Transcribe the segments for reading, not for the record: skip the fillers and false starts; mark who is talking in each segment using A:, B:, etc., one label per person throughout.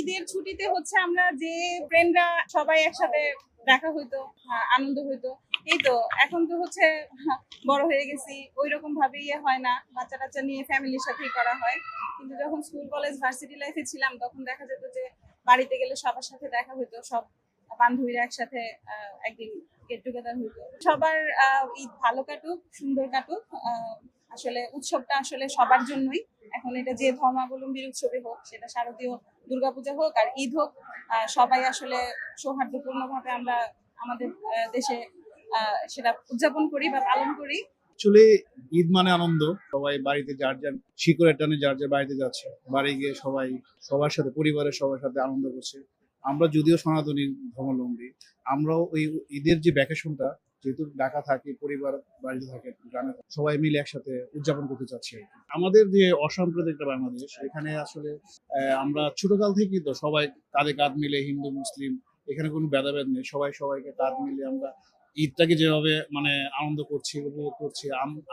A: ঈদের ছুটিতে হচ্ছে আমরা যে ফ্রেন্ডরা সবাই একসাথে দেখা হইতো, আনন্দ হইতো। এই তো এখন তো হচ্ছে বড় হয়ে গেছি, ওই রকম ভাবে ইয়ে হয় না, বাচ্চা টাচ্চা নিয়ে ফ্যামিলির সাথেই করা হয়। কিন্তু যখন স্কুল কলেজ ভার্সিটি লাইফে ছিলাম তখন দেখা যেত যে বাড়িতে গেলে সবার সাথে দেখা হইতো, সব বান্ধবীরা একসাথে একদিন গেট টুগেদার হইতো। সবার ঈদ ভালো কাটুক, সুন্দর কাটুক। আসলে উৎসবটা আসলে সবার জন্যই। এখন এটা যে ধর্মাবলম্বীর উৎসবে হোক, সেটা শারদীয় দুর্গাপূজা হোক আর ঈদ হোক, সবাই আসলে সৌহার্দ্যপূর্ণ ভাবে আমরা আমাদের দেশে সেটা উদযাপন করি বা পালন করি।
B: অ্যাকচুয়ালি ঈদ মানে আনন্দ। সবাই বাড়িতে যার যার শিকড়ের টানে যার যার বাড়িতে যাচ্ছে, বাড়ি গিয়ে সবাই সবার সাথে পরিবারের সবার সাথে আনন্দ করছে। আমরা যদিও সনাতনী ধর্মাবলম্বী, আমরাও ওই ঈদের যে ভ্যাকেশনটা, যেহেতু ঢাকা থাকি, পরিবার বাড়িতে থাকে, গ্রামে থাকে, সবাই মিলে একসাথে উদযাপন করতে চাচ্ছি আর কি। আমাদের যে অসাম্প্রদায়িক একটা বাংলাদেশ, এখানে আসলে আমরা ছোটকাল থেকেই তো সবাই কাঁধে কাঁধ মিলে, হিন্দু মুসলিম এখানে কোনো ভেদাভেদ নেই, সবাই সবাইকে কাঁধ মিলে আমরা ঈদটাকে যেভাবে মানে আনন্দ করছি, উপভোগ করছি।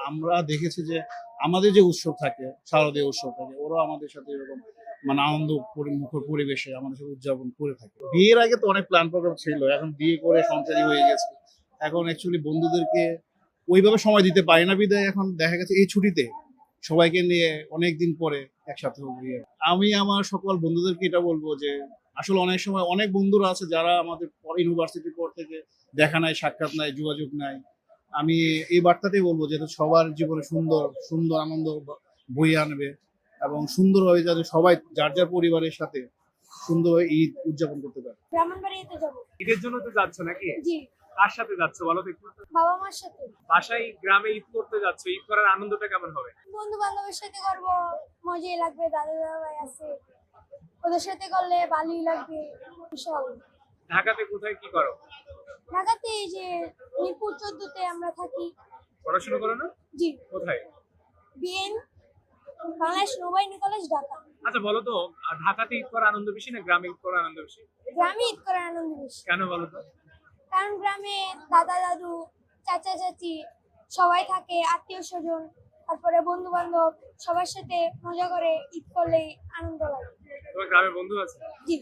B: আমরা দেখেছি যে আমাদের যে উৎসব থাকে, শারদীয় উৎসব থাকে, ওরাও আমাদের সাথে এরকম মানে আনন্দ মুখর পরিবেশে আমাদের সাথে উদযাপন করে থাকে। বিয়ের আগে তো অনেক প্ল্যান প্রোগ্রাম ছিল, এখন বিয়ে করে সংসারী হয়ে গেছে, এখন অ্যাকচুয়ালি বন্ধুদেরকে ওইভাবে সময় দিতে পারি না, বিদায় এখন দেখা গেছে এই ছুটিতে সবাইকে নিয়ে অনেকদিন পরে একসাথে হবো। আমি আমার সকল বন্ধুদেরকে এটা বলবো যে আসলে অনেক সময় অনেক বন্ধুরা আছে যারা আমাদের ইউনিভার্সিটির পর থেকে দেখা নাই, সাক্ষাৎ নাই, যোগাযোগ নাই। আমি এই বার্তাটাই বলবো যে সবার জীবনে সুন্দর সুন্দর আনন্দ বয়ে আনবে এবং সুন্দরভাবে যাতে সবাই যার যার পরিবারের সাথে সুন্দরভাবে ঈদ উদযাপন করতে পারে।
C: ব্রাহ্মণবাড়িয়াতে যাব।
D: ঈদের জন্য তো যাচ্ছ নাকি?
C: জি,
D: কার সাথে যাচ্ছ বলো তো একটু?
C: বাবা মার সাথে।
D: বাসায় গ্রামে ঈদ করতে যাচ্ছ, ঈদ করার আনন্দটা কেমন হবে?
C: বন্ধু বান্ধবের সাথে করবো, মজাই লাগবে। দাদা ভাই আছে, ওদের সাথে করলে ভালোই লাগবে। সব
D: ঢাকাতে কোথায় কি করো?
C: ঢাকাতে এই যে মিরপুর 14-তে আমরা থাকি।
D: পড়াশোনা করো না?
C: জি,
D: কোথায়?
C: বিএন বাংলাদেশ নৌবাহিনী কলেজ, ঢাকা।
D: আচ্ছা বলো তো, ঢাকাতে ঈদ করার আনন্দ বেশি না গ্রামে ঈদ করার আনন্দ বেশি?
C: গ্রামে ঈদ করার আনন্দ বেশি।
D: কেন বলো তো?
C: কারণ গ্রামে দাদা দাদু, চাচা চাচি সবাই থাকে, আত্মীয় স্বজন, তারপরে বন্ধু বান্ধব সবার সাথে মজা করে ঈদ করলেই আনন্দ লাগে।
D: তোমার গ্রামে বন্ধু আছে?
C: জি।